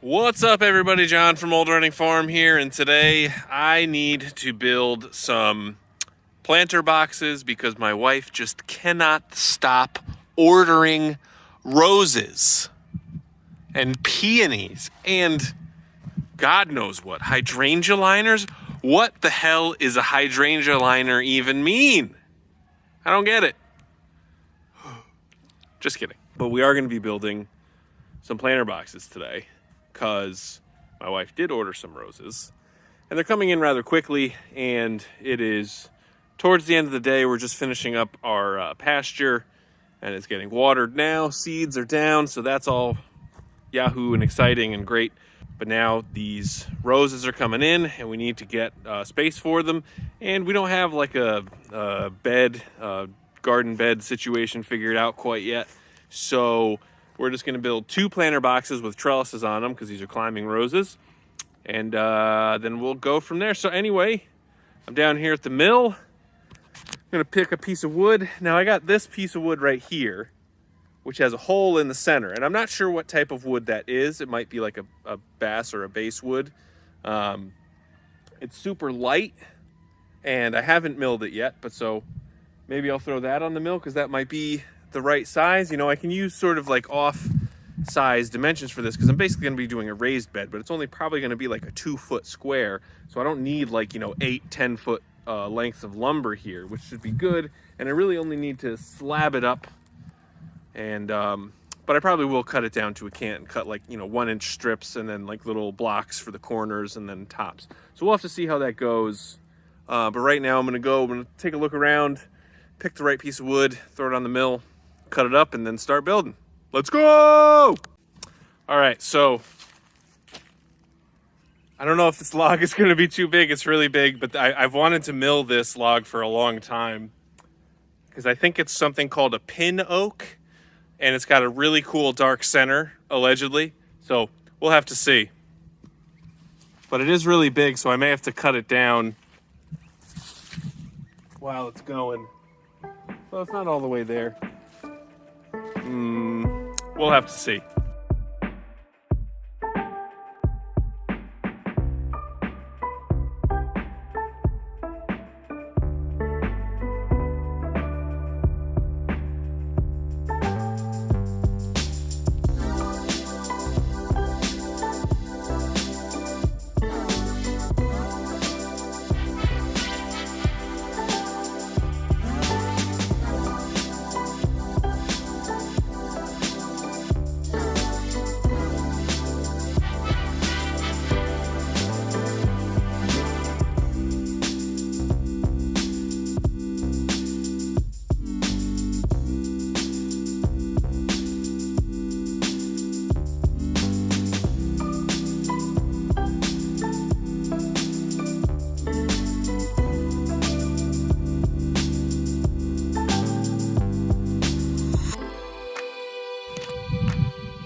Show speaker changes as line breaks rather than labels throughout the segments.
What's up, everybody? John from Old Running Farm here, and today I need to build some planter boxes because my wife just cannot stop ordering roses and peonies and God knows what, hydrangea liners. What the hell is a hydrangea liner even mean? I don't get it. Just kidding. But we are going to be building some planter boxes today because my wife did order some roses and they're coming in rather quickly, and it is towards the end of the day. We're just finishing up our pasture and it's getting watered now. Seeds are down, so that's all yahoo and exciting and great. But now these roses are coming in and we need to get space for them, and we don't have like a bed, garden bed situation figured out quite yet. So we're just going to build 2 planter boxes with trellises on them because these are climbing roses, and then we'll go from there. So anyway, I'm down here at the mill. I'm going to pick a piece of wood. Now I got this piece of wood right here, which has a hole in the center, and I'm not sure what type of wood that is. It might be like a bass or a base wood. It's super light, and I haven't milled it yet, but so maybe I'll throw that on the mill because that might be the right size. You know, I can use sort of like off size dimensions for this because I'm basically going to be doing a raised bed, but it's only probably going to be like a 2-foot square, so I don't need like, 8-10 foot lengths of lumber here, which should be good. And I really only need to slab it up, and but I probably will cut it down to a cant and cut like 1-inch strips and then like little blocks for the corners and then tops. So we'll have to see how that goes, but right now I'm gonna take a look around, pick the right piece of wood, throw it on the mill, cut it up, and then start building. Let's go! All right, so I don't know if this log is gonna be too big. It's really big, but I've wanted to mill this log for a long time because I think it's something called a pin oak, and it's got a really cool dark center, allegedly. So we'll have to see. But it is really big, so I may have to cut it down while it's going. Well, it's not all the way there. We'll have to see.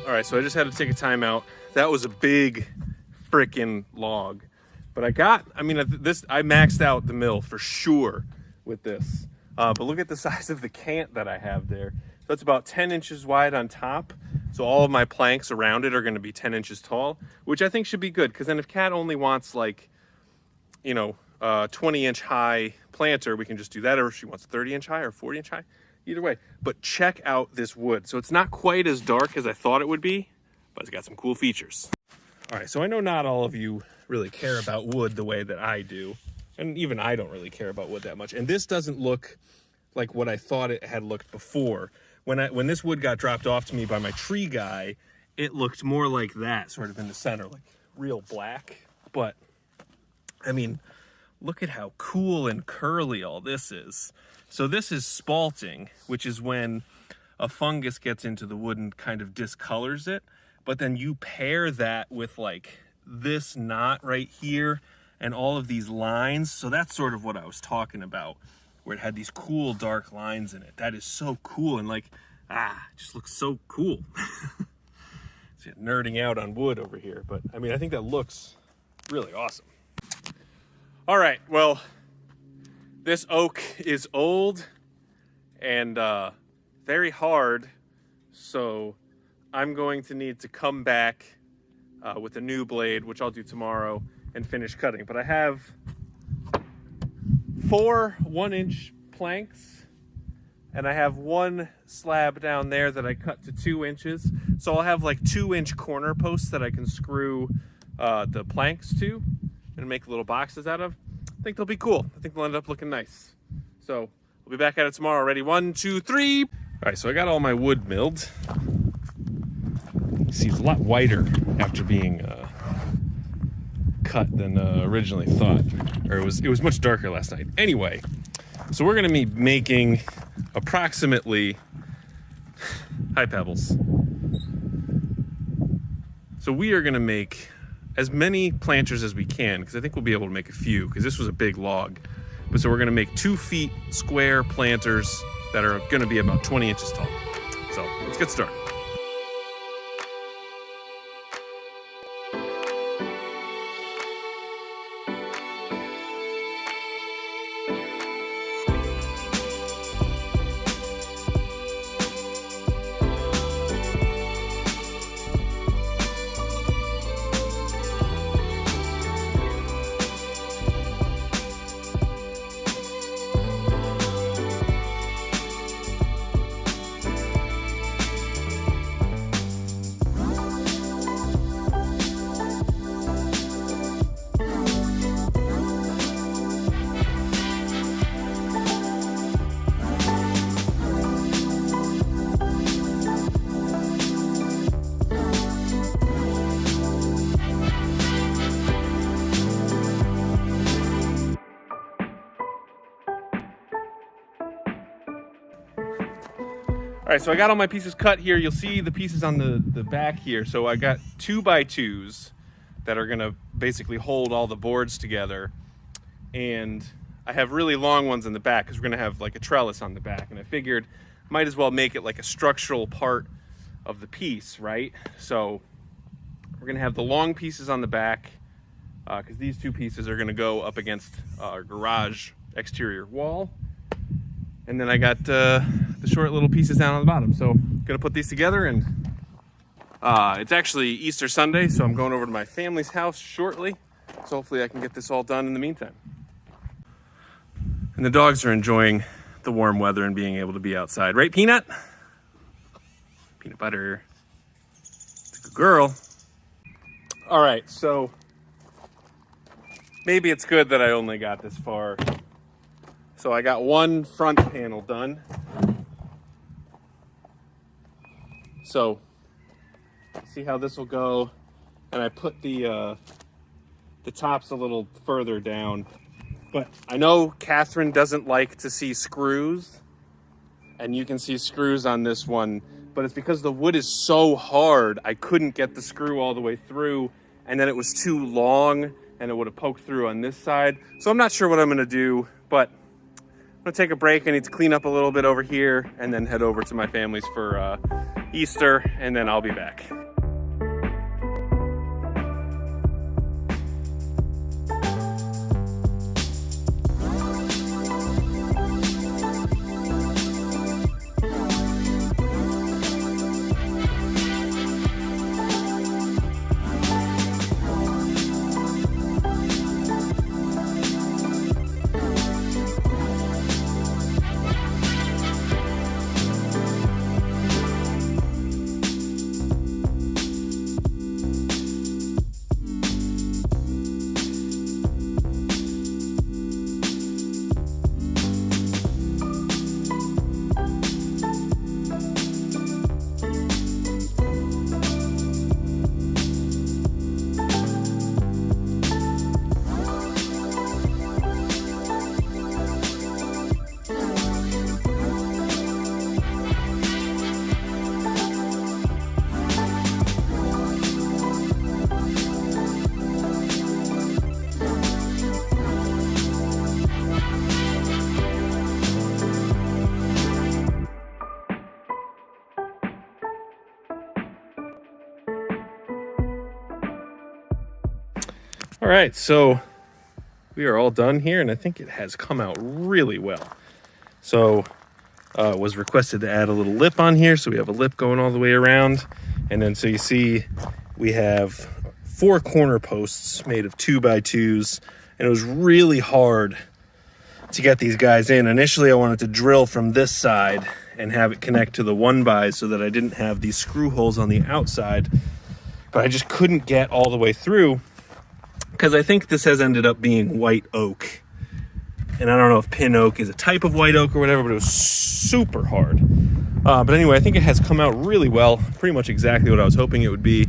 All right, so I just had to take a time out. That was a big freaking log. But I maxed out the mill for sure with this. But look at the size of the cant that I have there. So it's about 10 inches wide on top. So all of my planks around it are going to be 10 inches tall, which I think should be good. Because then if Kat only wants like, 20-inch high planter, we can just do that. Or if she wants 30-inch high or 40-inch high. Either way, but check out this wood. So it's not quite as dark as I thought it would be, but it's got some cool features. All right, so I know not all of you really care about wood the way that I do, and even I don't really care about wood that much. And this doesn't look like what I thought it had looked before. When this wood got dropped off to me by my tree guy, it looked more like that, sort of in the center, like real black. But I mean, look at how cool and curly all this is. So this is spalting, which is when a fungus gets into the wood and kind of discolors it. But then you pair that with like this knot right here and all of these lines. So that's sort of what I was talking about, where it had these cool dark lines in it. That is so cool, and like, it just looks so cool. See, nerding out on wood over here, but I mean, I think that looks really awesome. All right, well, this oak is old and very hard, so I'm going to need to come back with a new blade, which I'll do tomorrow, and finish cutting. But I have 4 1-inch planks, and I have 1 slab down there that I cut to 2 inches. So I'll have like 2-inch corner posts that I can screw the planks to and make little boxes out of. I think they'll be cool. I think they'll end up looking nice. So we'll be back at it tomorrow. Ready? 1, 2, 3. All right, so I got all my wood milled. See, it's a lot whiter after being cut than originally thought, or it was much darker last night. Anyway, so we're gonna be making approximately, hi Pebbles. So we are gonna make as many planters as we can, because I think we'll be able to make a few, because this was a big log. But so we're gonna make 2 feet square planters that are gonna be about 20 inches tall. So let's get started. All right, so I got all my pieces cut here. You'll see the pieces on the back here. So I got 2x2s that are gonna basically hold all the boards together. And I have really long ones in the back because we're gonna have like a trellis on the back. And I figured might as well make it like a structural part of the piece, right? So we're gonna have the long pieces on the back because these 2 pieces are gonna go up against our garage exterior wall. And then I got the short little pieces down on the bottom. So I'm gonna put these together, and it's actually Easter Sunday, so I'm going over to my family's house shortly. So hopefully I can get this all done in the meantime. And the dogs are enjoying the warm weather and being able to be outside. Right, Peanut? Peanut butter. It's a good girl. All right, so maybe it's good that I only got this far. So I got 1 front panel done. So see how this will go. And I put the tops a little further down. But I know Catherine doesn't like to see screws. And you can see screws on this one. But it's because the wood is so hard, I couldn't get the screw all the way through. And then it was too long and it would have poked through on this side. So I'm not sure what I'm gonna do, but I'm gonna take a break. I need to clean up a little bit over here and then head over to my family's for Easter, and then I'll be back. All right, so we are all done here, and I think it has come out really well. So it was requested to add a little lip on here, so we have a lip going all the way around. And then so you see we have 4 corner posts made of 2x2s, and it was really hard to get these guys in. Initially, I wanted to drill from this side and have it connect to the 1x so that I didn't have these screw holes on the outside, but I just couldn't get all the way through because I think this has ended up being white oak. And I don't know if pin oak is a type of white oak or whatever, but it was super hard. But anyway, I think it has come out really well, pretty much exactly what I was hoping it would be.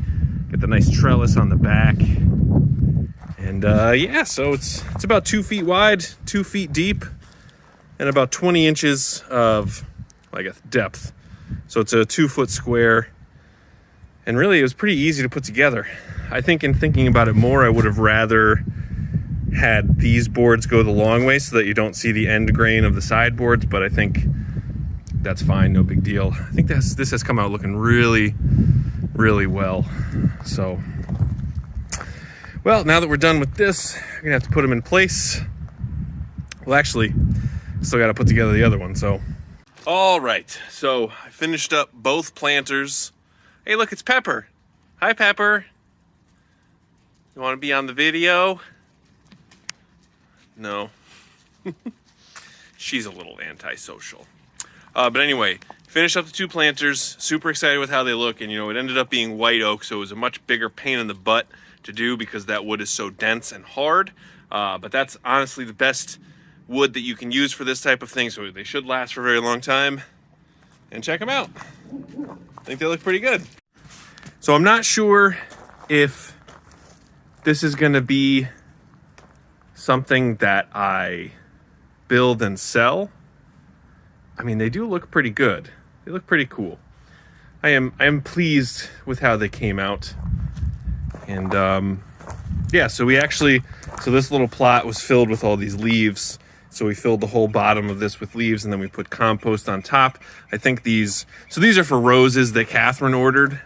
Get the nice trellis on the back. And yeah, so it's about 2 feet wide, 2 feet deep, and about 20 inches of, I guess, depth. So it's a 2-foot square. And really, it was pretty easy to put together. I think in thinking about it more, I would have rather had these boards go the long way so that you don't see the end grain of the sideboards, but I think that's fine, no big deal. I think this has come out looking really, really well. So, well, now that we're done with this, we're gonna have to put them in place. Well, actually, still gotta put together the other one, so. All right, so I finished up both planters. Hey, look, it's Pepper. Hi, Pepper. You wanna be on the video? No. She's a little antisocial. But anyway, finished up the 2 planters. Super excited with how they look. And, you know, it ended up being white oak, so it was a much bigger pain in the butt to do because that wood is so dense and hard. But that's honestly the best wood that you can use for this type of thing, so they should last for a very long time. And check them out. I think they look pretty good. So I'm not sure if this is going to be something that I build and sell. I mean, they do look pretty good. They look pretty cool. I am pleased with how they came out. And yeah, so this little plot was filled with all these leaves. So we filled the whole bottom of this with leaves, and then we put compost on top. I think these are for roses that Catherine ordered,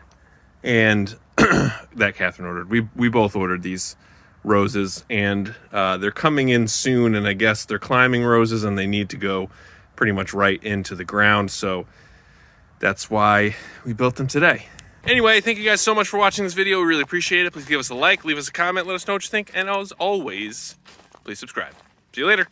and that Catherine ordered. We both ordered these roses, and they're coming in soon, and I guess they're climbing roses and they need to go pretty much right into the ground, so that's why we built them today. Anyway, thank you guys so much for watching this video. We really appreciate it. Please give us a like, leave us a comment, let us know what you think, and as always, please subscribe. See you later.